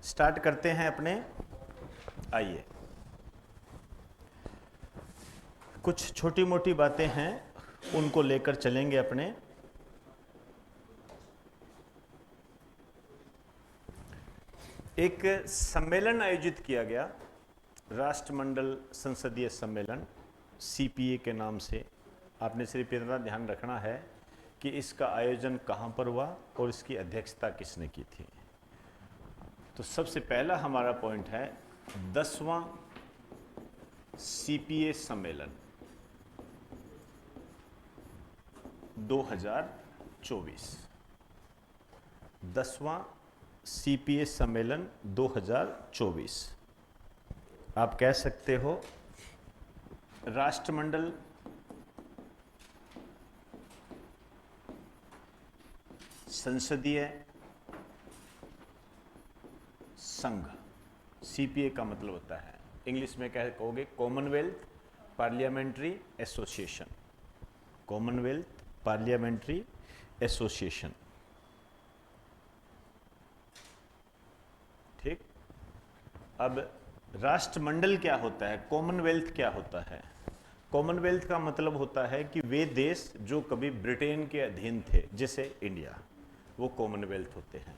Start करते हैं अपने। आइए, कुछ छोटी मोटी बातें हैं, उनको लेकर चलेंगे अपने। एक सम्मेलन आयोजित किया गया, राष्ट्रमंडल संसदीय सम्मेलन, सीपीए के नाम से। आपने सिर्फ इतना ध्यान रखना है कि इसका आयोजन कहाँ पर हुआ और इसकी अध्यक्षता किसने की थी। तो सबसे पहला हमारा पॉइंट है 10वां सीपीए सम्मेलन 2024। 10वां सीपीए सम्मेलन 2024। आप कह सकते हो राष्ट्रमंडल संसदीय संघ। सीपीए का मतलब होता है, इंग्लिश में क्या कहोगे, Commonwealth parliamentary association. Commonwealth parliamentary association, ठीक। अब राष्ट्रमंडल क्या होता है, कॉमनवेल्थ क्या होता है? कॉमनवेल्थ का मतलब होता है कि वे देश जो कभी ब्रिटेन के अधीन थे, जैसे इंडिया, वो कॉमनवेल्थ होते हैं।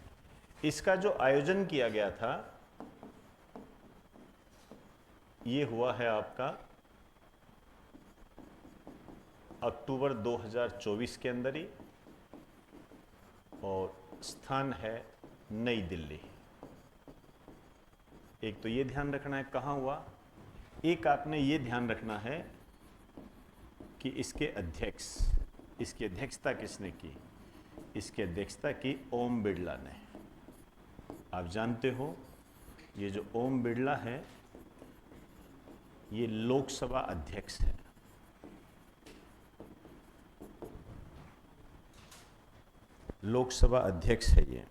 इसका जो आयोजन किया गया था ये हुआ है आपका अक्टूबर 2024 के अंदर ही, और स्थान है नई दिल्ली। एक तो ये ध्यान रखना है कहाँ हुआ, एक आपने ये ध्यान रखना है कि इसकी अध्यक्षता किसने की। इसकी अध्यक्षता की ओम बिड़ला ने। आप जानते हो ये जो ओम बिड़ला है ये लोकसभा अध्यक्ष है। लोकसभा अध्यक्ष है ये।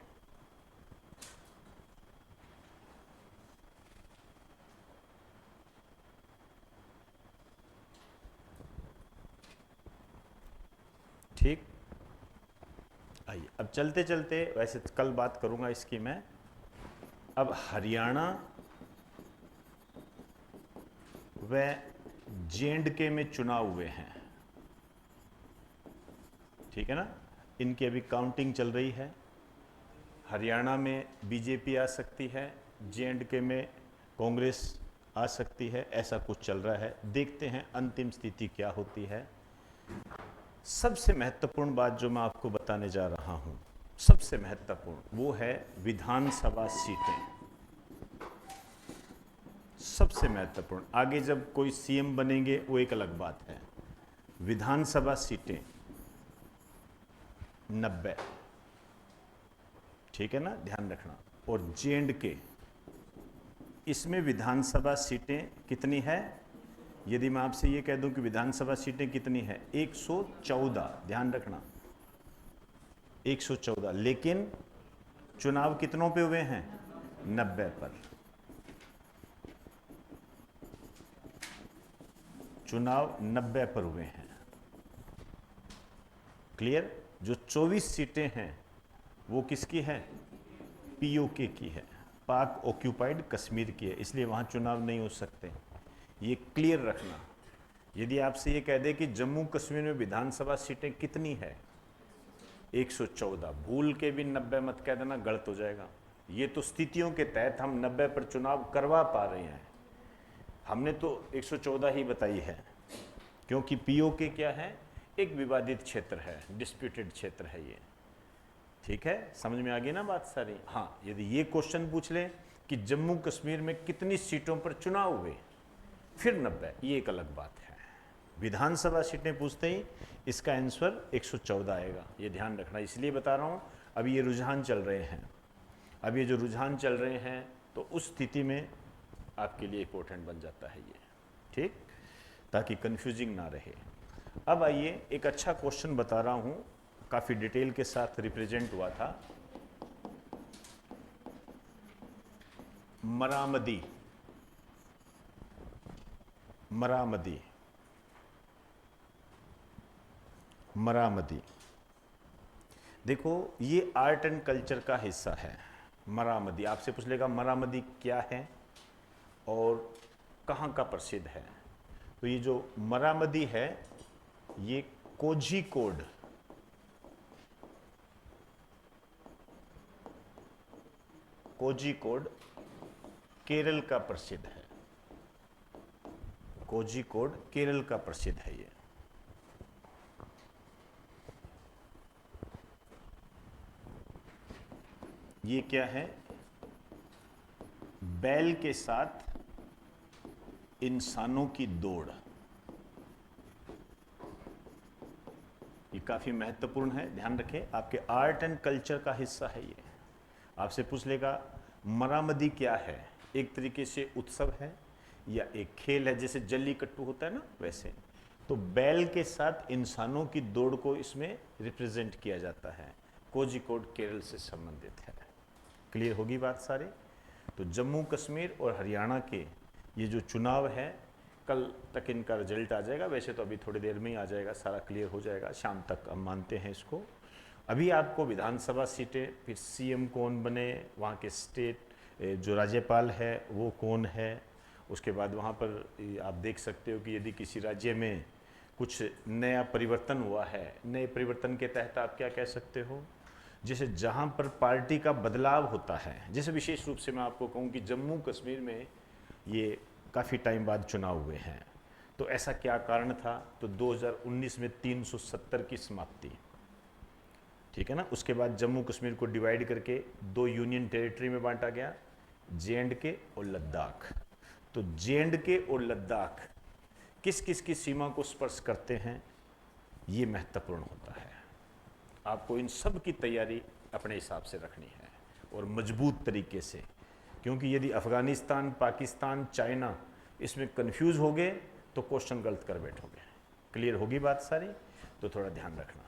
ठीक। आइए अब चलते चलते, वैसे कल बात करूंगा इसकी मैं। अब हरियाणा व जे.एंड.के में चुनाव हुए हैं, ठीक है ना। इनकी अभी काउंटिंग चल रही है। हरियाणा में बीजेपी आ सकती है, जे.एंड.के में कांग्रेस आ सकती है, ऐसा कुछ चल रहा है। देखते हैं अंतिम स्थिति क्या होती है। सबसे महत्वपूर्ण बात जो मैं आपको बताने जा रहा हूं, सबसे महत्वपूर्ण वो है विधानसभा सीटें। सबसे महत्वपूर्ण, आगे जब कोई सीएम बनेंगे वो एक अलग बात है। विधानसभा सीटें 90, ठीक है ना, ध्यान रखना। और जे.एंड.के, इसमें विधानसभा सीटें कितनी है? यदि मैं आपसे ये कह दूं कि विधानसभा सीटें कितनी है, 114, ध्यान रखना 114। लेकिन चुनाव कितनों पे हुए हैं? 90 पर। चुनाव 90 पर हुए हैं। क्लियर? जो 24 सीटें हैं वो किसकी है? पीओके की है, पाक ऑक्यूपाइड कश्मीर की है, इसलिए वहां चुनाव नहीं हो सकते। ये क्लियर रखना। यदि आपसे ये कह दे कि जम्मू कश्मीर में विधानसभा सीटें कितनी है, 114, भूल के भी 90 मत कह देना, गलत हो जाएगा। ये तो स्थितियों के तहत हम 90 पर चुनाव करवा पा रहे हैं, हमने तो 114 ही बताई है, क्योंकि पीओके क्या है? एक विवादित क्षेत्र है, डिस्प्यूटेड क्षेत्र है ये। ठीक है, समझ में आ गई ना बात सारी? हाँ, यदि ये क्वेश्चन पूछ ले कि जम्मू कश्मीर में कितनी सीटों पर चुनाव हुए, फिर 90, ये एक अलग बात है। विधानसभा सीटें पूछते ही इसका आंसर 114 आएगा, ये ध्यान रखना। इसलिए बता रहा हूँ, अभी ये रुझान चल रहे हैं। अब ये जो रुझान चल रहे हैं तो उस स्थिति में आपके लिए इंपॉर्टेंट बन जाता है ये, ठीक, ताकि कंफ्यूजिंग ना रहे। अब आइए, एक अच्छा क्वेश्चन बता रहा हूँ, काफ़ी डिटेल के साथ रिप्रेजेंट हुआ था। मरामदी, मरामदी, मरामदी। देखो, ये आर्ट एंड कल्चर का हिस्सा है। मरामदी, आपसे पूछ लेगा मरामदी क्या है और कहाँ का प्रसिद्ध है। तो ये जो मरामदी है ये कोझिकोड, कोझिकोड केरल का प्रसिद्ध है। कोझिकोड केरल का प्रसिद्ध है। ये क्या है? बैल के साथ इंसानों की दौड़। ये काफी महत्वपूर्ण है, ध्यान रखें, आपके आर्ट एंड कल्चर का हिस्सा है ये। आपसे पूछ लेगा मरामदी क्या है, एक तरीके से उत्सव है या एक खेल है, जैसे जल्लीकट्टू होता है ना वैसे। तो बैल के साथ इंसानों की दौड़ को इसमें रिप्रेजेंट किया जाता है। कोझिकोड केरल से संबंधित है। क्लियर होगी बात सारी? तो जम्मू कश्मीर और हरियाणा के ये जो चुनाव है, कल तक इनका रिजल्ट आ जाएगा, वैसे तो अभी थोड़ी देर में ही आ जाएगा, सारा क्लियर हो जाएगा, शाम तक हम मानते हैं इसको। अभी आपको विधानसभा सीटें, फिर सीएम कौन बने, वहाँ के स्टेट जो राज्यपाल है वो कौन है, उसके बाद वहाँ पर आप देख सकते हो कि यदि किसी राज्य में कुछ नया परिवर्तन हुआ है, नए परिवर्तन के तहत आप क्या कह सकते हो, जैसे जहाँ पर पार्टी का बदलाव होता है, जैसे विशेष रूप से मैं आपको कहूँ कि जम्मू कश्मीर में ये काफ़ी टाइम बाद चुनाव हुए हैं, तो ऐसा क्या कारण था? तो 2019 में 370 की समाप्ति, ठीक है ना। उसके बाद जम्मू कश्मीर को डिवाइड करके 2 यूनियन टेरिटरी में बांटा गया, J&K और लद्दाख। तो J&K और लद्दाख किस किस की सीमा को स्पर्श करते हैं, ये महत्वपूर्ण होता है। आपको इन सब की तैयारी अपने हिसाब से रखनी है और मजबूत तरीके से, क्योंकि यदि अफगानिस्तान, पाकिस्तान, चाइना इसमें कंफ्यूज हो गए तो क्वेश्चन गलत कर बैठोगे। क्लियर होगी बात सारी? तो थोड़ा ध्यान रखना।